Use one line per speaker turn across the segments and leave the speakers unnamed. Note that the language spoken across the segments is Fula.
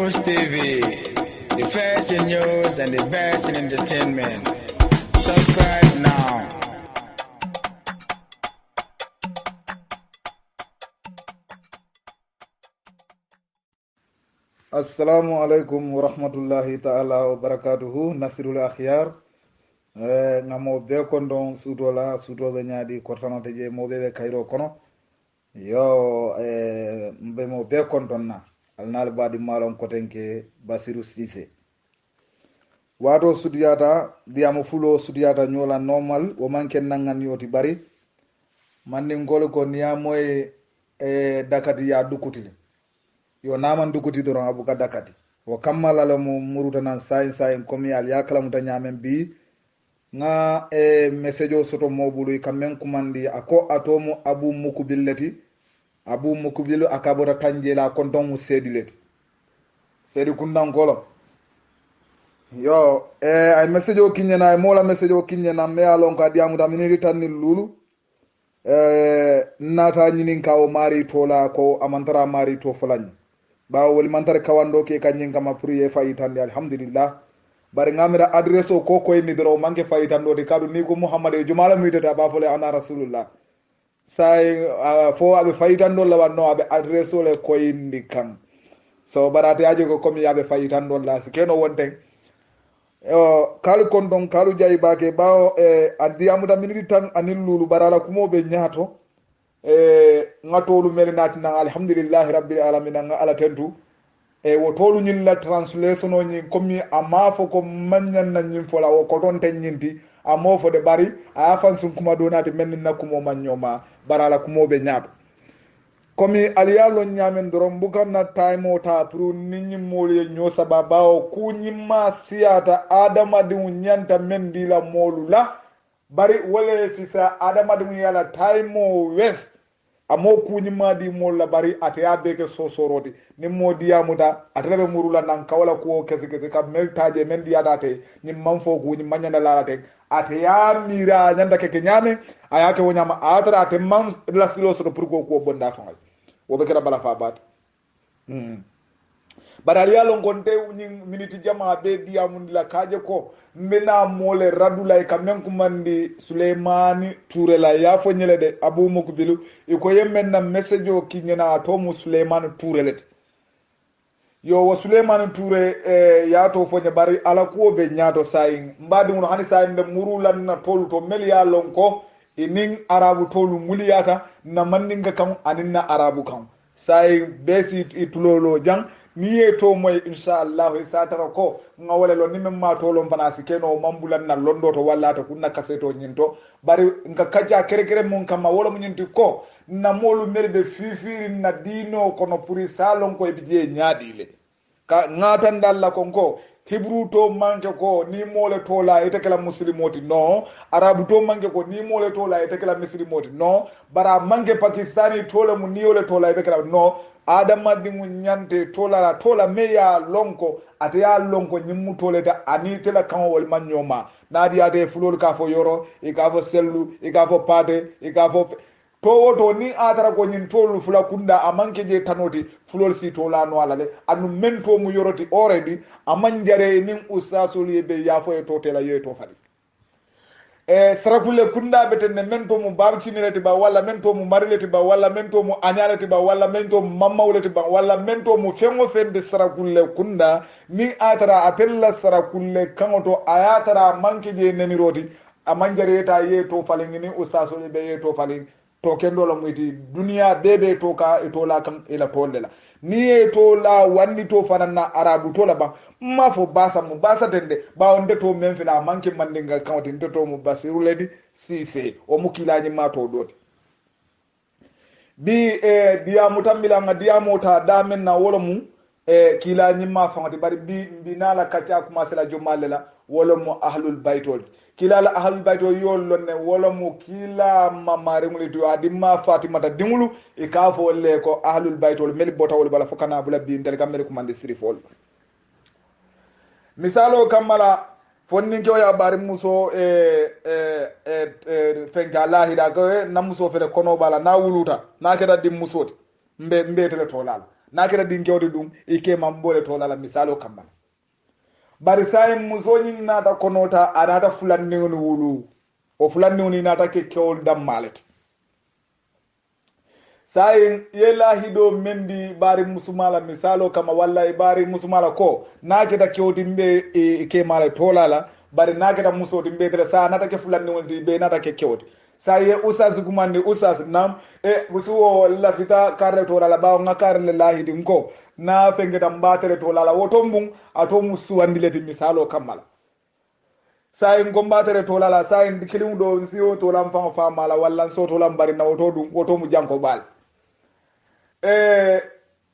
News TV, the first in news and the best in entertainment. Subscribe now.
Assalamu alaikum wa rahmatullahi ta'ala wa barakatuhu. Nasirul akhyar ngamo be kondon sutola sutoɓe ñaadi kortanote je moɓeɓe kayro kono yo mbe mo be kondon na alnaal baɗi malon kotenke Basiru Cissé wato sudiyata diyamo fulo sudiyata ñola normal wo manken nangan yoti bari manni ngol ko niyamoye dakati ya dukutile yo naman dukuti doron abuka dakati wo kammalala mo murutanan sayin komi al yakalamuta ñamen bi nga message o soto mobulu kammen kumandi ako atomo abu mukubilleti abu mukubilu akabota tanjela konton mu sedileti sedi kundankolo yo ay message o kinyana ay mola message o kinyana me alon ka diamuta miniri tanni lulu nata nyinin kawo mari tola ko amantara mari to fulani bawo woli mantare kawando ke kanyin kama priye fayitande alhamdulillah bari ngamira adresse o ko koyni doro manke fayitando de kadu ni ko muhammad e jumala mitata ba fole ana rasulullah say fo abe fayitando la wanno abe adresse o le koyni kan so barate aje ko komi yabe fayitando la sikeno wonten kalu kondon kalu jayi bake bawo addi amuda miniti tan anil lulu barala kumo be nyaato ngatolu mel natina alhamdulillahi rabbil alamin nga ala tentu wo tolu ñilla translation o ñin comme ama fo ko manñan na ñin fola o ko ton ten ñinti amo fo de bari a fan sun kuma donati men na kumo manñoma barala kumo be ñaato comme aliyalo ñamen doron bukanna time ta pour nit ñi moolu ñoo sababa o ku ñimma siyata adama di ñanta men di la moolu la bari wala fisa adama di yala time o west amo kuñi madi molla bari ate ya beke sosoroti ni modi yamuda atebe murula nan kawala ko kese kam meltaje men diyadate ni manfo kuñi manyanda lalate ate ya mira nyanda keke nyame ayake wonyama atara ate man la silo so pour ko bonda fa wo be kala bala fa bat barali yalo ngonte ni miniti jama be diamundi la kaje ko mena mole radula e kamen kumandi Suleimani Touré la ya fo nyele de Abu Mukbilu iko yemen na message o kinyena to mu Suleimani Touré let yo wo Suleimani Touré ya to fo bari ala ko be nyaato sayin mbadi mun hani sayin be murulan na tolu to mel ya lon ko inin arabu tolu muliyata na mandinga kan aninna arabu kan sayin besi itulolo jang niye to moy inshallah e satara ko ngawale lo nimen ma to lo bana sikeno mambulan na londo to wallata kunna kaseto nyinto bari nga kaja kere mun kama wala mun nyinti ko na molu melbe fifiri na dino kono puri salon ko e bije nyaadile ka ngatan dalla konko hebru to manke ko ni mole to la ete kala muslimoti no arabu to manke ko ni mole to la ete kala muslimoti no bara manke pakistani to la mun ni ole to la ete kala no adama dingu nyante tola meya lonko ate ya lonko nyimmu toleta ani tela kan wol manyoma nadi ate fulol ka fo yoro e ka fo sellu e ka fo pate e ka fo to woto ni atara ko nyin tolu fula kunda amanke je tanoti fulol si tola no alale anu mento mu yoroti already amanjare nin usasol yebe ya fo e to tela ye to fadi sarakule kunda betenne mento mu babcinireti ba walla mento mu marileti ba walla mento mu anyaleti ba walla mento mu mammawleti ba walla mento mu fengo fende sarakule kunda ni atara atella sarakule kangoto ayatara manke je neniroti amanjareta ye to falingini ustaso be ye to faling to kendola muyti duniya bebe to ka e to la kan ila tolela ni e to la wandi to fanana arabu to la ba mafo basa mu basa tende ba onde to men fina manke mandinga kawti nde to mu Basiru ledi Cissé o mukilaji ma to doti bi diamu tambila nga diamu ta damen na wolo mu kilaji ma fangati bari bi nala kacha kuma sela jomalela wolo mu ahlul baitol kila la ahlul bayto yollonne wolo mu kila mamari mulitu adimma fatimata dingulu e ka fo le ko ahlul bayto mel bota wol bala fokana bula bi ndel kamere ko mande sirifol misalo kamala fonni ko ya bari muso fenka lahida ko na muso fere kono bala na wuluta na keda dim musoti mbe tele tolala nakira dinkewde ɗum ike mambole tolala misalo kammal bari sayin musoñin nata konota anata fulanniwni wulu o fulanniwni nata ke kewol dammalete sayin yelahiɗo mendi bari musumala misalo kama walla e bari musumala ko nakita kewtimɓe ke mala tolala bari nakita musoti mbetere sa natake fulanniwni ɓe natake kewti sa ye usas gumande usas nam suwo lafita karre tolala ɓawo ga karle lahidin ko na fengeta mbatere tolala woto mbum ato mu suwandileti misalo kammala sayin ko mbatere tolala sayin kilimu ɗo siwo tolan fan famala walla so tolan mbarina woto ɗum woto mu janko ɓaal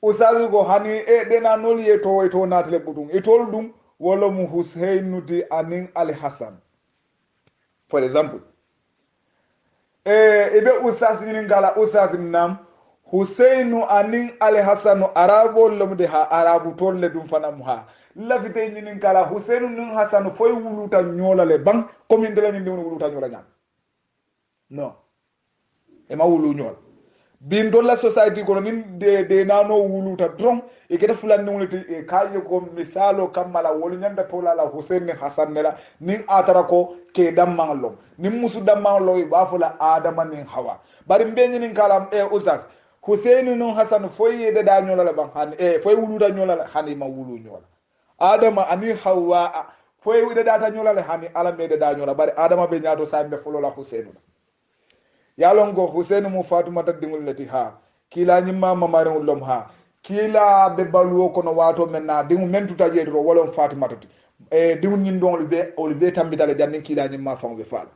usas ko hani ɗenanol ye to natele ɓuɗum tol ɗum wolo mu huseynuti anin ali hassan for exemple ɓe ustas ñinin ngala ustas nam huseynu anin ali hassanu arabol lomde ha arabu tolle ɗum fanamu ha lafite ñinin kala huseynu nin hassanu foye wuluta ñolale ban comme ndelañi ndi wuluta ñola ñam non ema wulu ñola bin dolla society kono nin de nano wuluta dron e kete fulanniwleti e kaye ko misalo kammala wolu ñanda tolala huseyne hassan nela nin atara ko ke dammanlo nin musu dammanlo e ɓafola adama nin hawa bari mbeñinin kalam usas huseynu non hassan foye yededa ñolala ban hani foye wuluta ñolala hani ma wulu ñola adama ani hawa foye widedata ñolala hani ala mededa ñola bari adama ɓe ñaato sambe folola huseynu yalon ko huseynu mu fatumata dingol leti ha kila ñimma mamarin lom ha kila be baluwo kono wato men na dingu men tuta jeeto to wolon fatumata ti dingu ñin don ol be tambitale jannin kila ñimma fango faal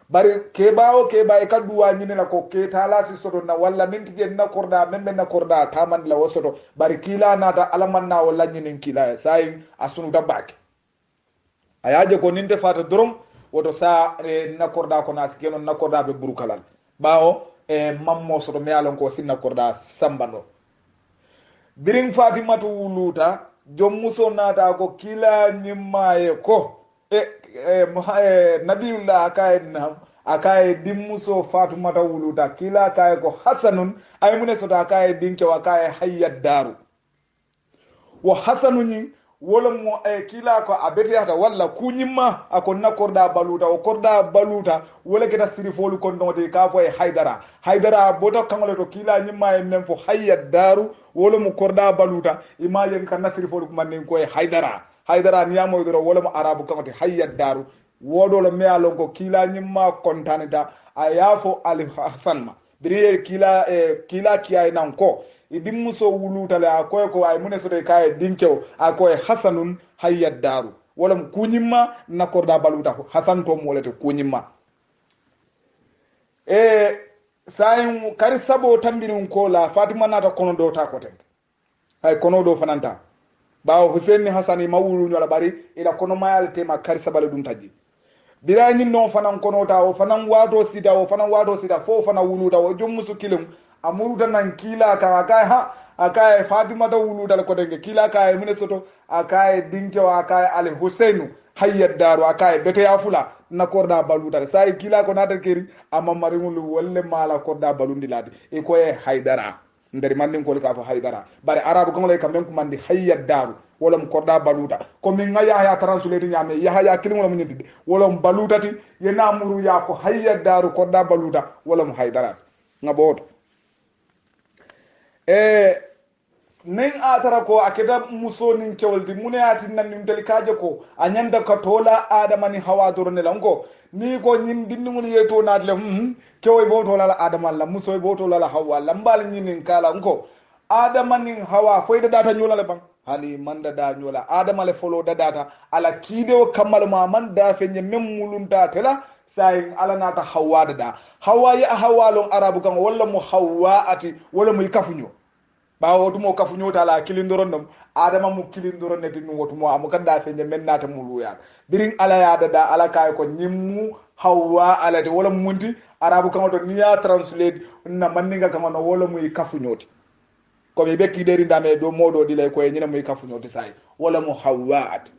bari keɓa e kadduwa ñinela ko ketala si soto na walla nintije na korda membe na korda tamandi la wo soto bari kila nata alamanna o laññinin kila sayin a sunuta baake a yaje ko ninte fata doron woto sa na korda ko nasi kenon na korda be burukalal ɓawo mammo soto mi alon ko sinna korda sambano birin fatimatu wuluta jom muso nata ko kila ñimmaye ko nabiyullah akaye nam akaye dimmuso fatumata wuluta kila akaye ko hasanun ay mune soto akaye dinkew akaye hayyat daru wo hasanu ñin wolon mo kila ko a beteyata walla kuñimma ako nakkorda baluta o korda baluta wole keta sirifolu konnote ka fo e haydara boto kaŋole to kila ñimma e men fo hayyat daru wolo mo korda baluta imajen ka nasirifolu kumannin ko e haydara niyamoydoro wolo mo arabu kaŋote hayyat daru woɗolo meyalon ko kila ñimma kontanita a yaafo ali hasan ma biriye kila kiyaye nan ko e dimmuso wulutale a koye ko ay mune soto kaye dinkew a koye hasanun hayyat daru wala mo kuñimma nakkorda baluta ko hasan to mo wolete kuñimma sayin kari sabo tambirin ko la fatima nata kono do ta koten hay kono do fananta bawo husaini hasani mawulu nyola bari ila kono mayal tema kari sabale dum taji birañin non fanan kono ta o fanan wato sida fo fana wuluta o jommusu kilum amuruta nan kila ka akaye fatima da wulutal ko denge kila akaye mune soto akaye dinkewa akaye ali husainu hayyat daru akaye bete ya fula na korda balutare sai kila ko nata keri amma marimul wolle mala korda balundi ladi e ko e haydara nderi mandin ko ka fa haydara bare arabu ko lay kam ko mandi hayyat daru wala mo korda baluta ko min ngaya ya translate nyame ya kilimo mo nyindi wala mo balutati yena muru ya ko hayyat daru korda baluta wala mo haydara ngaboto nin atara ko akeda muso nin kewolti muneyati nannin teli kaje ko a ñanda ka tola adama ni hawa dorone la ngo ni ko ñin dinniŋol yeto natle kewoy bo tolala adama la musoy bo tolala hawa la mbal ñinin kala ngo adama nin hawa foy dadata ñolale ban hani man dada ñola adama le folo dadata ala kiideo kammal ma man da feñe mem mulunta tela sayin ala nata hawa dada hawa ya hawa lon arabu kan walla mo hawa ati walla mo kafuño ɓawo tumo kafuñota ala kilindoron ɗum adama mo kilindoron neti ɗum wotumo amo kadda feñe men nata mo luyaɗa birin ala yadada ala kaye ko ñimmu hawa alate walla munti arabu kan to niya translate na manninga kama no walla mo kafuñoti komi ɓekkiɗeri ndame ɗo moɗo ɗilay koye ñina mo kafuñoti sayi walla mo hawa ati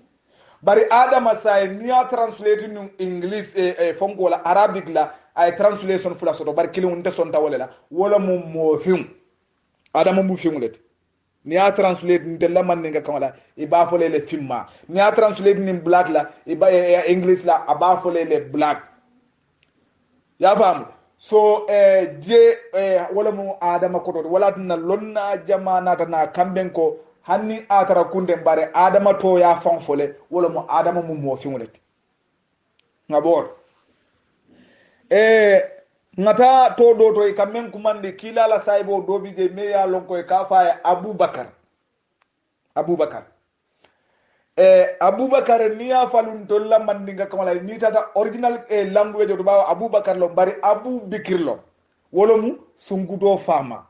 bari adama saye niya translate num english e fonko wala arabic la ay translation fula soto bari kilin nte sonta wala la wala mo fiŋ adama mu fiŋ leti ni a translate ni tella man nga kamala e ba fole le filma ni a translate ni black la e ba english la aba fole le black ya fam so je wala mu adama ko to wala tan lonna jamana tan kamben ko hanni atara kunde bare adama to ya fan fole wala mu adama mu mo finwole ngabor ngata to do to e kamen kumande kila la saibo dobi je me ya lon ko e kafa abubakar abubakar ni ya falun tolla mandinga kamala ni tata original language to bawa abubakar lo bari abu bikir lo wolo mu sungudo fama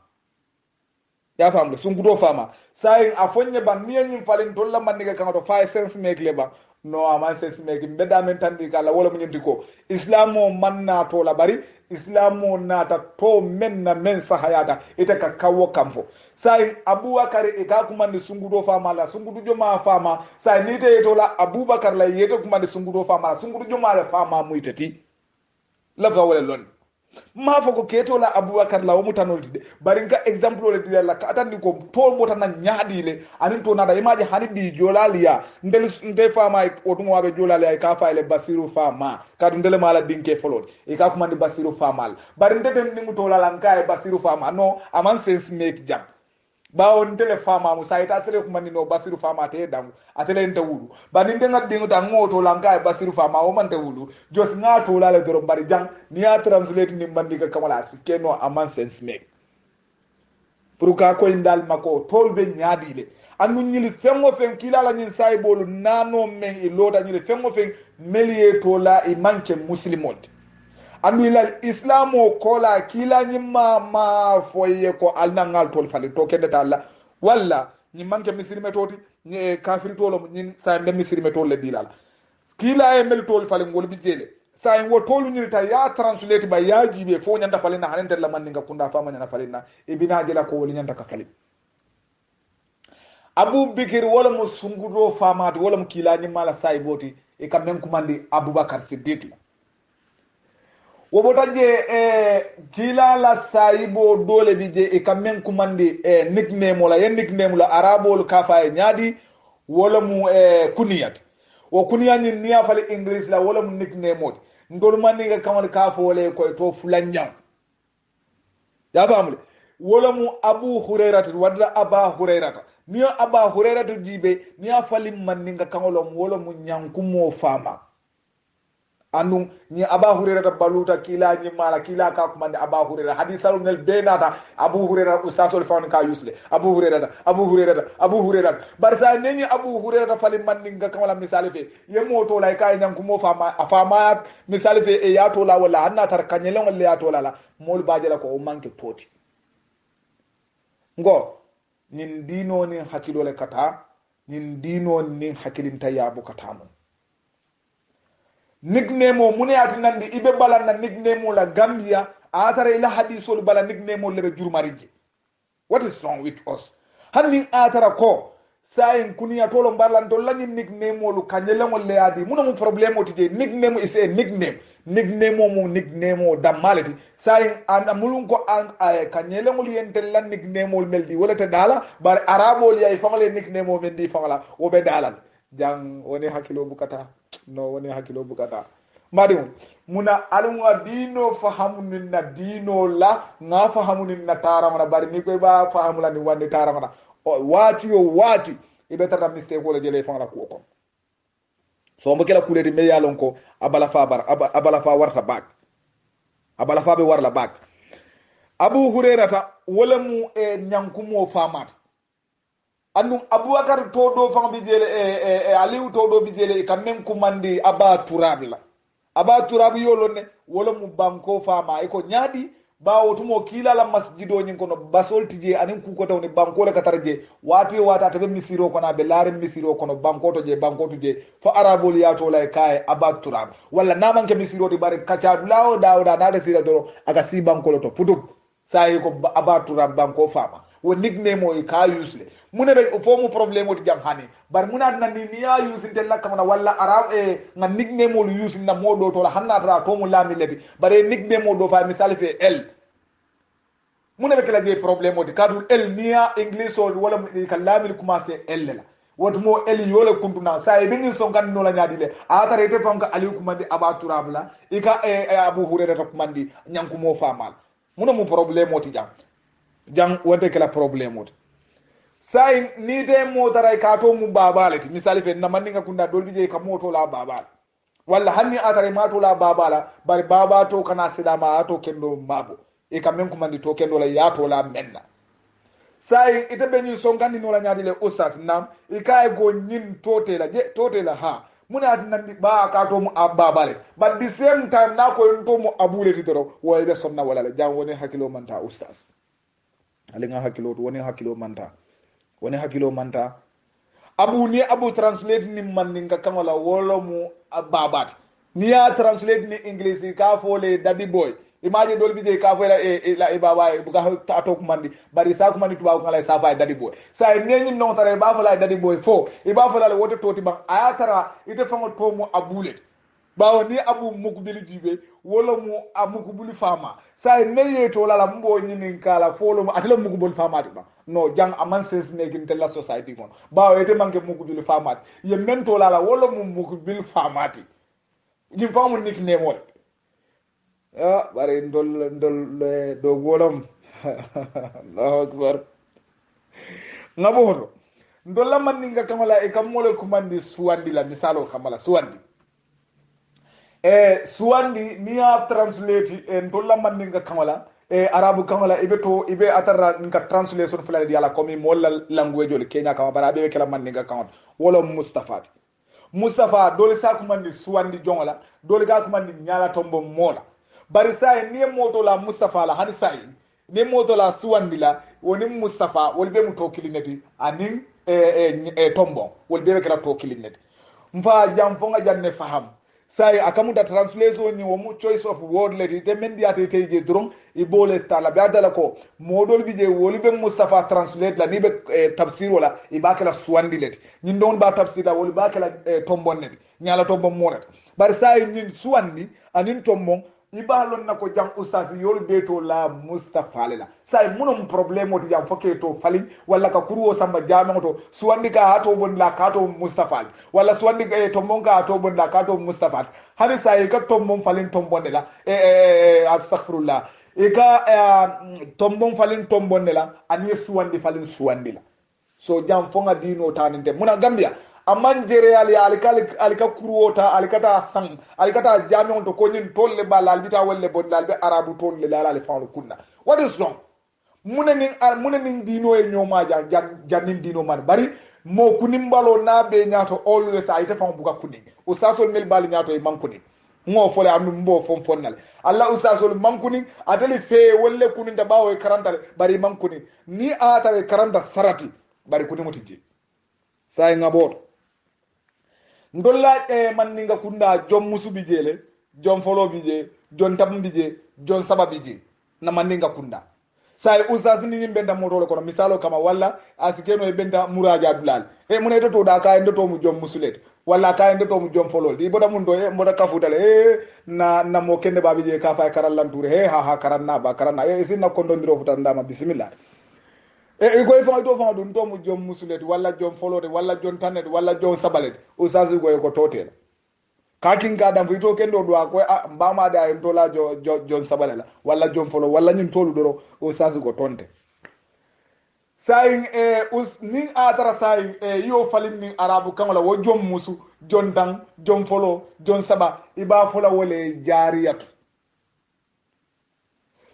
ya famle sungudo fama sai afonye ban ni nyim falun tolla mandinga kamato fa sense make leba no ama sense make mbeda men tandi kala wolo mu nyindi ko islamo manna to la bari islamo nata to men na men sahayata ita ka kawo kamfo sai abubakar e ka kuma ni sungudo fama la sungudo joma fama sai ni te to la abubakar la yete kuma ni sungudo fama la sungudo joma la fama mu itati la fa wala lon ma fa ko keto la abubakar la o mutanolti de bari nga exemple le dile la ka atandi ko to mota na nyaadi le anin to nada imaji hani bi jolaliya ndel fama o dum wabe jolaliya ka fa ile basiru fama ka dum ndele mala dinke folot e ka kuma ni basiru fama bari ndeten ni to la lanka e basiru fama no aman sense make jam bawo ntele fama musaita tele kumani no basiru fama te damu atele nte wulu bani nte ngati dingo tango to lanka e basiru fama o mante wulu jos ngato la le doro bari jang ni a translate ni mandika kamala sikeno aman sense make pour ka ko indal mako tolbe nyaadi le anu nyili fengo fen kila la nyin sai bolu nano men e loda nyili fengo fen melie to la e manke muslimot andu ilal islamo kola kila nyima ma foye ko alna ngal tol fali to kende talla walla nyi manke misirime toti nyi kafiri tolo nyi sa mbe misirime tol le dilala kila e mel tol fali ngol bi jele sa en wo tolu nyi ta ya translate ba ya jibe fo nyanda fali na hanende la man nga kunda fama nyana fali na e bina jela ko woli nyanda ka fali abu bikir wala mo sungudo famati wala mo kila nyima la sai boti e kam men kumandi abubakar siddiq wobo tanje kila la saibo dole bije e kamen kumandi nickname la yen nickname la arabol kafa e nyadi wala mu kuniyat wo kuniyani niya fale english la wala mu nickname mot ndol mandi ga kamal kafa wala ko to fulanjam ya bamle wala mu abu hurairah wadda aba hurairah niya aba hurairah jibe niya fali mandi ga kamolom wala mu nyankumo fama anu ni aba hurera baluta kila ni mala kila ka kumande aba hurera hadisa ngel benata abu hurera ustasol fawon ka yusle abu hurera barsa neni abu hurera fali mandinga kamala misali fe yemo to lay kay nyam ko mo fama misali fe e ya to la wala anna tar kanyele ngol ya to la mol bajela ko o manke poti ngo nin dino ni hakilo le kata nin dino ni hakilinta yabu katamo nickname o mune ati nandi ibe balan na nickname la Gambia atara ila hadisol bala nickname le jurmarije. What is wrong with us? Hanni atara ko sayin kuniya tolo mbarlan to lanyi nickname lu kanyele le adi muna mu problem o tije nickname is a nickname nickname da malati sayin an amulun ko an kanyele ngol yente lan nickname meldi wala te dala bar arabo li ay famale nickname o mendi famala o be dalal jang woni hakilo bukata no woni hakilo bukata madi muna alunga dino fahamunin na dino la nga fahamunin na taramana bari ni koy ba fahamula ni wande taramana wati ibe tata mistake wala jele fanga ko so mo kala kuledi me yalon ko abala fa warta bak abala fa be warla bak abu hurairata wala mu nyankumo famat andum abubakar to do fanga bi jele aliou to do bi jele kamen kumandi aba turab yolone wala mu banko fama e ko nyaadi bawo tumo kila la masjido nyin kono basol tije anin ku ko tawni banko le katarje wata tabe misiro kono be lare misiro kono banko to je fo arabol ya to lay kay aba turab wala namanke misiro di bare kacaadu lawo dawda na de sira doro aga si banko lo to putu sai ko aba turab banko fama wo nickname o ka usle mune be fo mu problème o jam hani bar muna nan ni ya use den la kamana walla arab nga nickname o use na modo to la hanna tra to mu lami leti bare nickname o do fa misal fe el muna be kala je problème odi kadu el niya english o wala ka lamil commencer el la woto mo el yole kuntuna sa e bingin son kan no la nyaadi le a tare te fanka ali kumandi aba turabla ika abu hurere to kumandi nyanku mo famal muna mo problème oti jang wonte kala problème oti sai ni te mo taray ka to mu babale ti misali fe na mandinga kunda dolbi je ka moto la babala walla hanni atare mato la babala bari baba to kana sidama ato kendo mabo e kamen ko mandi to kendo la yato la menna sai ite be ni songandi no la nyaadi le ustaz nam e kay go nyin totela je totela ha muna nandi ba ka to mu babale but the same time na ko to mu abule ti toro wo be sonna wala la jang woni hakilo manta ustaz alinga hakilo to woni hakilo manta woni hakilo manta abu ni abu translate ni mandinga kamala wolo mu babat ni ya translate ni english ka fole daddy boy imagine dol bije ka fole la baba bu ka ta to mandi bari sa ko mandi tuba ko la sa fa daddy boy sa ne ni non tare ba fole daddy boy fo e ba fole la wote toti ban ayatara ite fango to mu abulet bawo ni abu mukubili jibe wolo mu amukubuli fama sai meye to la mbo nyinin kala folo atela mukubuli fama ba no jang aman sense making tella society mon bawo ete manke mukubuli fama ye men to la wolo mu mukubili fama ti jim famu nickname wol bare ndol do wolom Allahu akbar ngabo hoto ndol la man ninga kamala e kamole kumandi suwandi la misalo kamala suwandi suwandi ni ya translate en dolla mandinga kamala arabu kamala ibe atara nka translation fulani di ala komi molla language le kenya kama bara be kala mandinga kamala wala mustafa dole sa ko mandi suwandi jongola dole ga ko mandi nyala tombo mola bari sai ni moto la mustafa la hani sai ni moto la suwandi la woni mustafa wolbe mu to kilineti anin tombo wolbe kala to kilineti mfa jam fonga janne faham sai akamuda translation ni womu choice of word leti te mendi ate teje drum ibole tala biadala ko modol bije wolibe mustafa translate la ni be tafsir wala ibakala suwandi leti ni don ba tafsir la woli bakala tombon net nyala tombon monet bar sai ni suwandi anin tombon ibalon nako jam ustaz yol beto la mustafa lela sai munum problème oti jam foke to fali wala ka kuruwo samba jamo to suwandi ka hato bon la ka to mustafa wala suwandi ka to monka to bon la ka to mustafa hani sai ka to mon falin to bonde la astaghfirullah e ka to mon falin to bonde la ani suwandi falin suwandi la so jam fonga dino taninde muna gambia amman jere alika kuruwota alikata sang alikata jamion to ko nyin tolle ba lalbita wolle bon lalbe arabu tolle lalale fawlo kunna what is wrong munenin dino e nyoma jannin dino man bari mo kunimbalo na be nyato always ayte fam buka kunni ustasol mel bali nyato e mankuni ngo fole am mbo fon fonnal allah ustasol mankuni ateli fe wolle kuninda bawo e karantale bari mankuni ni atare karanta sarati bari kuni mutije sai ngabot ndolla man ninga kunda jom musu bijele jom folo bije jon tam bije jon saba bije na man ninga kunda sai usas ni nyimbe nda motolo kono misalo kama walla asikeno e benda muraja dulal mun to da ka endo to mu jom musulet walla ka endo to mu jom folo di boda mun do boda kafutale na mo kende babije ka fay karallan tour ha karanna ba karanna sinna kondondiro futanda ma bismillah goy fa do fa dum to mu jom musulet walla jom folode walla jon tanet walla jom sabalet usasi goy ko totel kakin ga dam fito kendo do ko mbama da en tola jon sabalela walla jom folo walla nyin tolu doro usasi go tonte sayin ni atara sayin yo falin ni arabu kamala wo jom musu jon dan jom folo jon saba iba fola wole jariyatu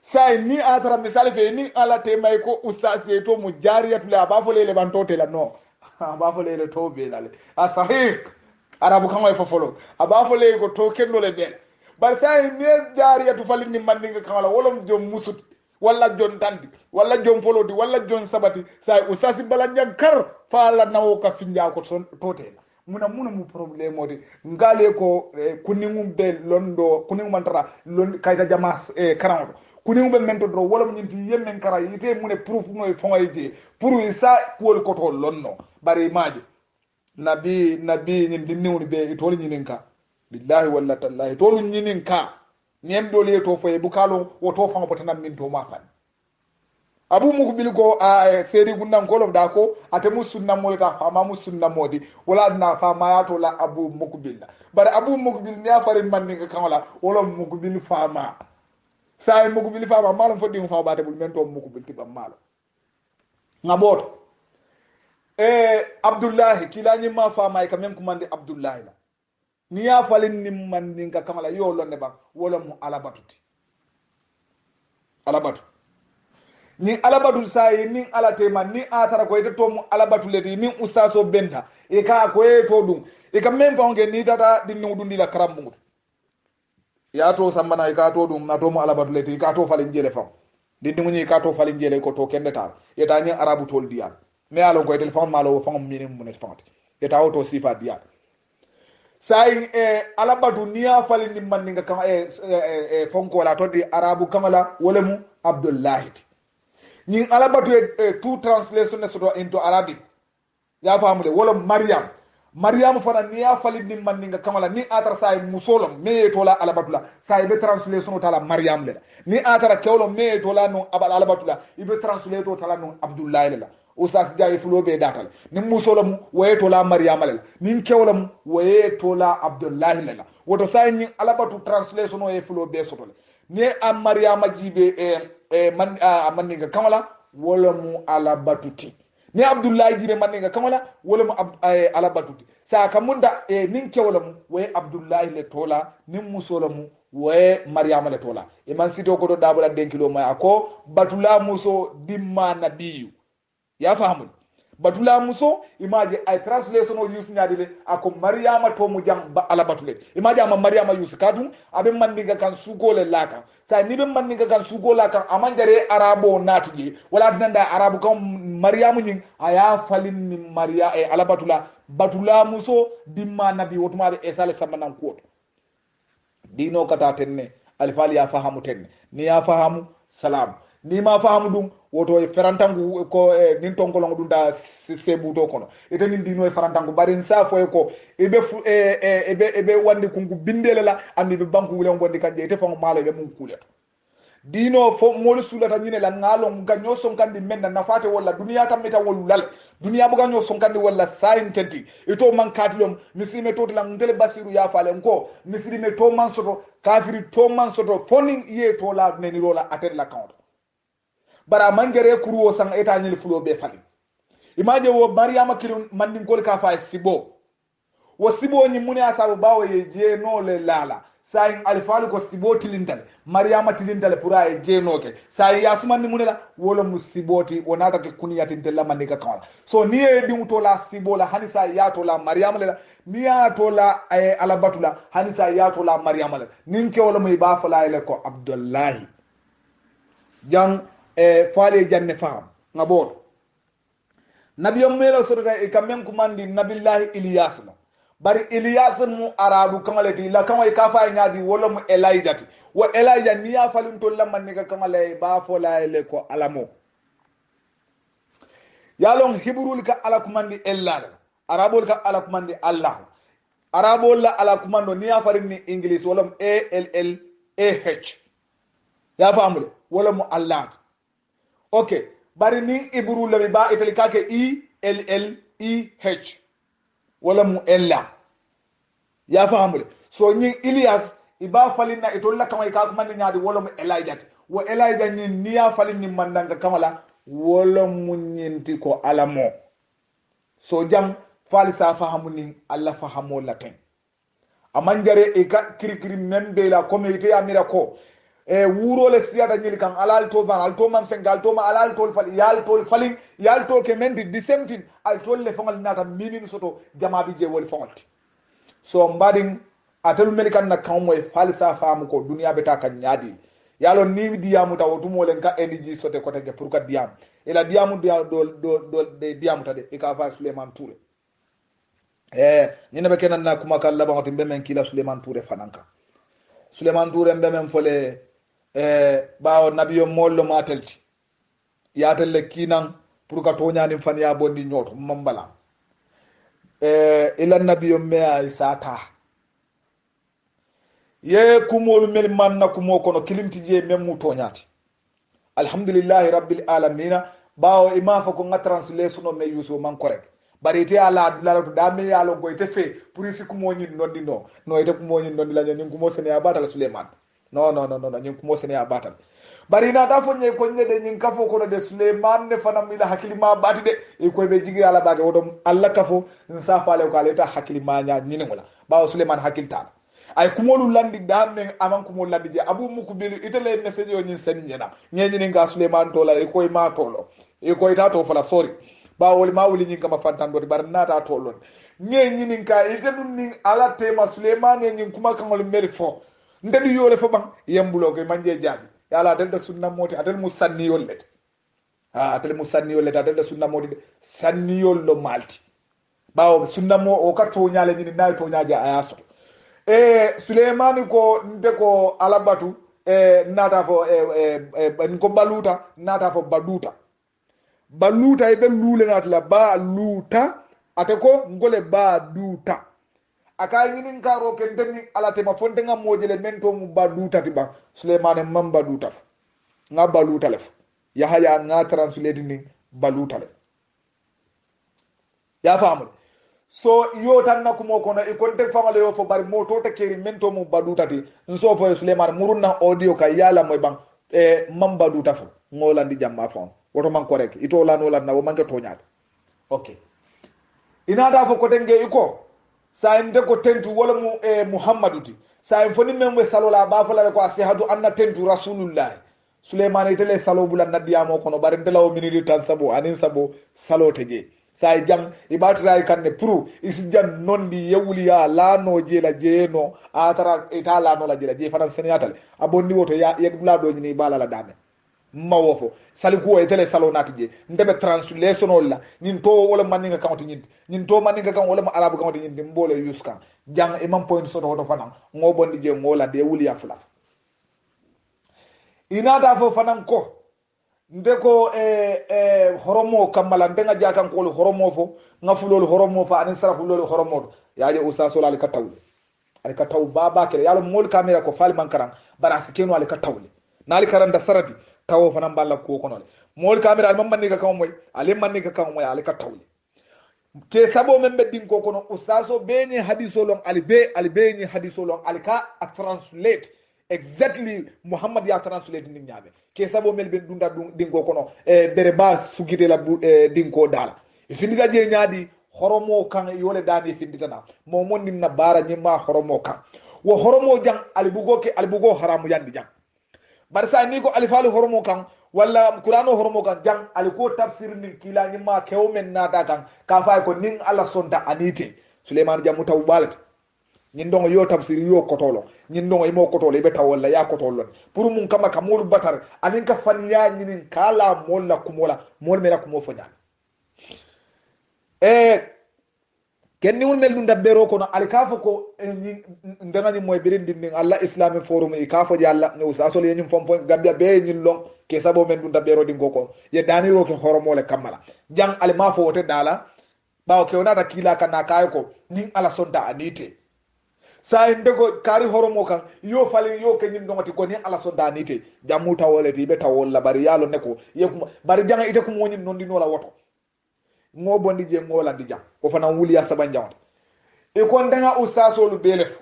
sai ni atara misali fe ni ala te may ko ustaz ye to mu jariyatu la ba fo le bantote la no ba fo le to be la le asahik arabu kan way fo folo ba fo le ko to kendo le be bar sai ni jariyatu falin ni mandinga kan wala wolom jom musut walla jon tandi walla jon folodi walla jon sabati sai ustaz balanjang kar fa la nawo ka finja ko tote muna mu problème odi ngale ko kuningum be londo kuningum mantara lon kayta jamas karango kuni be mento dro wala nyinti yemen kara yite mune proof no e fonga yite pour isa ko ko to lonno bare maaje nabi nyin dinni be to nyininka billahi walla tallahi to nyininka nyem do le to foye bukalo wo to fonga botanan min to ma fan abu mukbil ko a seri gunnan kolom da ko ate musunna mo ta fama musunna modi wala na fama ya to la abu mukbil bare abu mukbil ni afarin man ni kan wala wala mukbil fama sai mukbil fama malam fodi fa ba te bul men to mukbil ti bam malo ngabot abdullahi kilani ma fama ka men kumande abdullahi la ni ya falin ni man ni kan wala yo lonne ba wala mu alabatuti alabatu ni alabatul sayi nin alatema ni atara ko ite tomu alabatuleti nin ustaso benta e ka ko e to dum e kam men fange ni tata din no dundi la karambu ya to sambana e ka to dum na tomu alabatuleti ka to falin jele fam din ni ka to falin jele ko to kende tar e ta ni arabu tol dial me alo ko telefon malo fam minim mun fam e ta auto sifa dial sayi alabatu ni ya falin ni man ninga kan fonko la to di arabu kamala wala mu abdullahi ni alabatu two translation soto into arabic ya famule wala maryam fana ni ya falid ni man ninga kamala ni atara say musolom me tola alabatula say be translation tala maryam le ni atara kewlo me tola no abal alabatula ibe translate to tala no abdullah le usas jaay fulo be datal ni musolom waye tola maryam le ni kewlo waye tola abdullah le woto say ni alabatu translation o e fulo be soto le ni am maryama jibe man ninga kamala wala mu alabatuti ni abdullahi jibe man ninga kamala wala mu alabatuti saka munda nin kewala mu way abdullahi le tola nin musola mu way maryama le tola e man sito ko do dabula denkilo may ako batula muso dimma nabiyu ya fahamu batula muso imaje ay translation o use nyaadile ako maryama to mu jang alabatule imaje ama maryama use kadum abe man ninga kan sugole laka sa ni be man ninga kan sugola kan amanjare arabo natije wala dinanda arabu kan maryamu nyin aya falin ni maria e alabatula batula muso dimma nabi wotuma be esale samanan ko dino kata tenne alfali ya fahamu tenne ni ya fahamu salam ni ma fahamu dum woto e ferantangu ko nin tonkolongo dum da sebuto kono ete nin dino e ferantangu barin sa fo ko ebe wandi kungu bindele la andi be banku wulen gondi kanje ete fango malo be mun kuleto dino fo mol sulata nyine la ngalo ganyo sonkandi menna nafate wala duniya tameta wolulal duniya bu ganyo sonkandi wala sain tenti ito man katilom misime to la ngele basiru ya fale nko misime to man soto kafiri to man soto fonin ye to la neni rola atel la count bara mangere kuruwo sang eta nyil fulo be fali imaje wo maryama kilun mandin kol ka fa sibo wo sibo ni muni asabu bawo ye je no le lala sayin alfalu ko sibo tilindale maryama tilindale pura e je no ke sayi yasman ni muni la wolo musiboti wonata ke kuniyati ndella manika kawala so ni e di to la sibo la hanisa ya to la maryama la ni ya to la alabatula hanisa ya to la maryama la ninke wolo muy ba fala ile ko abdullahi jang faale janne faham ngabot nabiyom melo sodata e kamem kumandi nabillahi ilyas no bari ilyas mu arabu kamalati la kama ka fa nyaadi wala mu elijah wo elijah ni ya falun to lamman ni ka kamale ba fo la le ko alamo yalon hibrul ka ala kumandi ella arabul ka ala kumandi allah arabul la ala kumando ni ya farin ni english wala mu ALLAH ya famule wala mu allah okay bari ni ibru la ba itali kake ELLEH wala mu ella ya fahamule so nyi Ilyas iba falina itolla kama ka kuma ni nyaadi wala mu Elijah wo Elijah ni ya falini mandanga kamala wala mu nyinti ko alamo so jam falisa fahamu ni Allah fahamu latin amanjare e ka kirikiri membe la community amira ko wuro le siyata nyili kan alal to ban al to man fengal to ma alal to fal yal to falin yal to ke mendi the same thing al to le fangal nata minin soto jama bi je wol fangalti so mbadin atalu melikan na kan moy falsa faamu ko duniya beta kan nyaadi yalo ni diamu taw to mo len ka energy sote ko tege pour ka diam ila diamu do de diamu tade e ka fa Suleiman Touré ni ne be kenan na kuma kala ba hoto men kila Suleiman Touré fananka Suleiman Touré men fole bawo nabiyo mollo matelti yatelle kinan pour ka toñani fan ya bondi nyoto mambala ila nabiyo me ay sata ye kumol mel manna kumo kono kilimti je mem mu toñati alhamdulillahi rabbil alamina bawo ima fa ko nga translation no me yuso man correct bari te ala lalato da me yalo go ite fe pour isi kumo nyin nondi no ite kumo nyin nondi la nyin kumo sene abatal Suleiman no nyin kumo sene abatal bari na ta fonye ko nyede nyin kafo ko de Suleiman ne fana mila hakili ma bati de e ko be jigi ala bage wodo alla kafo nsa faale ko aleta hakili ma nya nyin ngola bawo Suleiman hakil ta ay kumolu landi damen aman kumolu landi je abu mukbil itele message yo nyin sen nyena nyenyi nga Suleiman to la e ko ma tolo e ko ita to fala sorry bawol ma wuli nyin kama fantando bar nata tolon nyenyi nin ka ite dun nin ala tema Suleiman nyin kuma kangol meri fo ndedu yole fo bang yembulo ko manje jabi yala dalda sunna moti adal musanni yollet atel musanni yollet adal sunna moti sanni yollo malti bawo sunna mo o ka to nyaale nyin nay to nyaaje ayaso Suleiman ko nde ko alabatu nata fo ko baluta nata fo baduta baluta ibe lule natla ba luta ate ko ngole ba duta aka nyinin karo ken tani alate ma fonte ngam mojele mento mu ba duta tiba Suleiman mam ba duta nga baluta lef ya haya nga translate ni baluta le ya famu so yo tan na kumo kono e konte famale yo fo bari moto ta keri mento mu baduta ti nso fo Suleiman muruna audio ka yala moy bang mam baduta fo ngolandi jamma fo woto man correct ito la no la na wo manke toñaade okay ina da fo ko tenge iko sa inde ko tentu wala mu Muhammadu ti sa en foni membe salola ba fo la ko asihadu anna tentu rasulullah Suleiman itele salo bulan nadiyamo kono bare ndela o miniri tan sabo anin sabo salo teje sa jam ibatra kanne pru isi jan nondi yewliya la no jela jeeno atara ita la no la jela je faran seniatal abonni woto ya yedula do ni bala la dame mawofo sali ko e tele salo natije ndebe translation olla nin to wala maninga kawti nin to maninga kan wala arabu kawti nyindi mbole yuska jang imam point so to fanan ngobondi je ngola de wuli ya fula inata fo fanan ko ndeko horomo kamala ndenga jakan ko horomo fo ngafulol horomo fa anin sarafulol horomo yaaje usaso la kataw baba kele yalo mol camera ko fali mankaran barasi kenu al katawle nali karanda sarati tawo fanan balla ko kono mol camera al manni ka kan moy ale manni ka kan moy ale katawle ke sabo men beddin ko kono usaso beñi hadiso lon albe ni hadiso lon alka a translate exactly Muhammad ya translate ni nyaabe ke sabo mel ben dunda dingo kono bere ba sugite la dingo dala ifindita je nyaadi horomo kan yole dani finditana mo monni na bara nyima horomo kan wo horomo jang albugo haramu yandi jang barsa ni ko alifalu horomo kan walla qur'ano horomo kan jang aliko tafsir nin kila nyima kewmen nata kan ka fay ko nin ala sonta anite Suleiman jamu taw balat nyin dongo yo tafsir yo kotolo nyin dongo imo kotolo ibe tawalla ya kotolo pour mun kama kamul batar anin ka faniya nyin kala molla kumola mol mera kumo fonya kenni won mel dum dabbero kono alkafo ko ndangani moy birindi nin Allah Islamic Forum e kafo di Allah no asol yenyum fompo gambia be nyin long ke sabo men dum dabbero dingo ko ye daniro ke horomole kamala jang alma fo wote dala bawo ke onata kila kana kay ko nin ala sonta anite sa ndego kari horomo kan yo fali yo ke nyin dongati ko ni ala sonta anite jamu tawole ti be tawol la bari yalo ne ko yekuma bari janga ite ko woni non dino la woto ngobondi je ngolandi jam ko fana wuliya saban jawta e kon danga ustasolu belef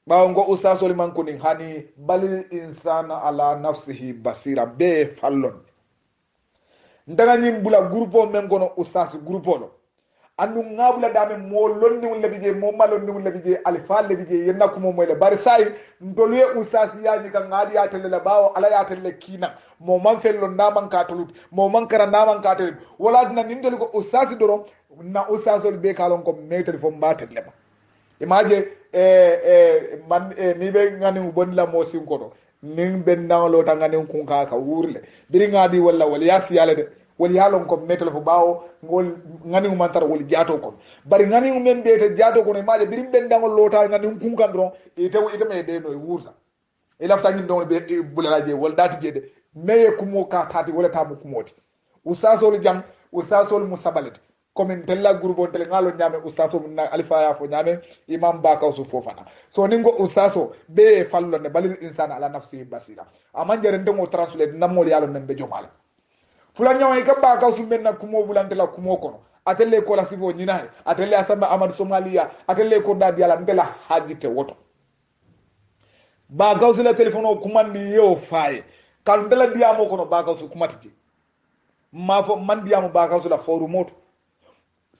bawo ngo ustasolu man ko ni hani balil insana ala nafsihi basira be fallon ndaga nyim bula groupe men gono ustas groupe lo andu ngabula dame mo lonni wala bije mo malonni wala bije alfa le bije yenna ko mo moyle bari sai ndolwe ustas yaani kan ngadi ya tele la bawo ala ya tele kina mo man fello naman ka tolut mo man kara naman ka tolut wala dina nindel ko ustas doro na ustasol be kalon ko metel fo mbatel lema imaje man ni be ngani mo bonna mo sin ko do nin ben dawlo ta ngani kun ka wurle biri ngadi wala wala yasi yale de wol yalon ko metel fo bawo ngol ngani mo mantar wol jaato ko bari ngani mo men bete jaato ko ne maaje birim ben dangol lota ngani kun kan don ite me de no wurta e lafta ngi don be bularaje wol dati jede meye kumo ka tati wala tamu kumoti usasol jam usasol musabalet komin tella groupe on tel ngalo nyame ustaso mun na alifa ya fo nyame imam bakaw su fofana so ningo ustaso be fallo ne balil insana ala nafsihi basira aman jere ndemo translate namol yalo men be jomala fula nyaw ka bakaw su men na kumo bulante la kumo kono atelle ko la sibo nyinahe atelle asamba amad somalia atelle ko dadi ala ndela hajite woto bakaw su la telephone o kumandi yo faye kan ndela diamo kono bakaw su kumatiti mafo man diamo bakaw su la foru moto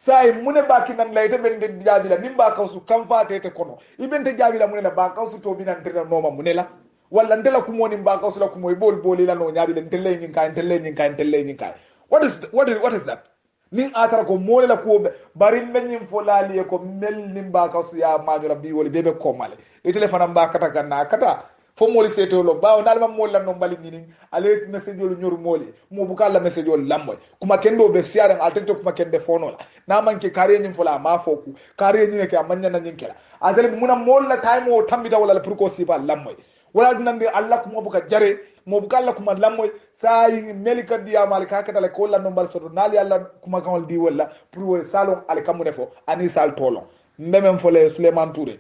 sai mune baki nan layte ben de jaabila nim ba kawsu kam faatete kono ibente jaabila mune la ba kawsu to binan tere noma mune la walla ndela ko moni ba kawsu la ko moy bol boli la no nyaabi den telle nyin kay telle nyin kay what is that nin atara ko mole la ko bari men fo laali ko mel nim ba kawsu ya mañu rabbi woli bebe ko male e telephone ba kata ganna kata fo moli setolo bawo dalma mol la no mbali nyini ale message lu nyoru moli mo bu kala message ol lamboy kuma kendo be siaran altento kuma kende fono la na manke kare nyim fola ma foku kare nyine ke amanya na nyinkela adale muna mol la time o tambita wala pour ko sifa lamboy wala dinande allah kuma buka jare mo bu kala kuma lamboy sai melika diya malika kata le ko la no mbal soto nali allah kuma kan di wala pour salon al kamune fo ani sal tolon mbemem fole Suleiman Touré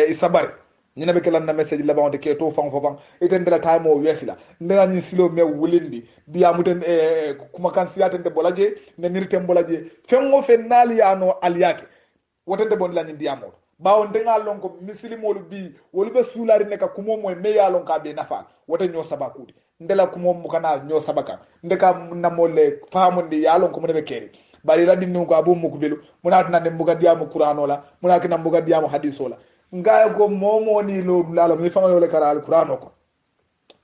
isabari ñina be kelan na message la bawde ke to fang fofang iten de la time o wesila ndega ni silo me wulindi biya muten kuma kan siyate de bolaje ne nirtem bolaje fengo fe nali ano aliyake wote de bon la ni diamo bawo ndenga lon ko misilimolu bi wolu be sulari ne ka kumo moy me ya lon ka be nafa wote nyo sabakudi ndela kumo mu kana nyo sabaka ndeka na mole famundi ya lon ko mo be keri bari radin no ko abu mu ko belu munat na ne mbuga diamo qur'ano la munat na mbuga diamo hadiso la ngaya ko momo ni lodu lalo mi fanga yole kara alquran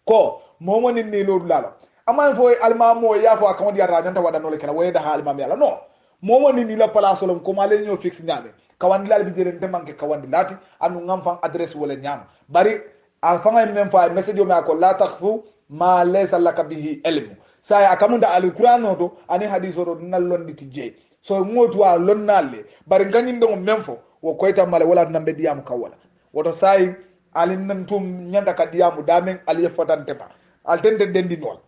ko momo ni lodu lalo amma fo almamo ya fo akon dia rajanta wada no le kala wayda ha almam yalla no momo ni la place lom ko male ñoo fixe ñame kawandi lal bi jere te manke kawandi lati anu ngam fan adresse wala ñam bari a fanga men fa message yo ma ko la takhfu ma laysa laka bihi ilm say akamunda alquran to ani hadithu do nallondi ti je so ngotu a lonnalle bari ganyin do men fo wo koyta mala wala nambe diamu kawala woto sai alin nan tum nyanda ka diamu damen ali fotante ba al tende dendi nol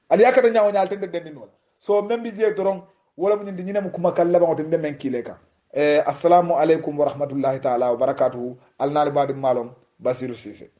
ali yakata nyaawo nyaal tende dendi nol so membi je doron wala mun ndi nyina mu kuma kala ba woto men kile ka assalamu alaikum wa rahmatullahi ta'ala wa barakatuh alnal badim malum Basiru Cissé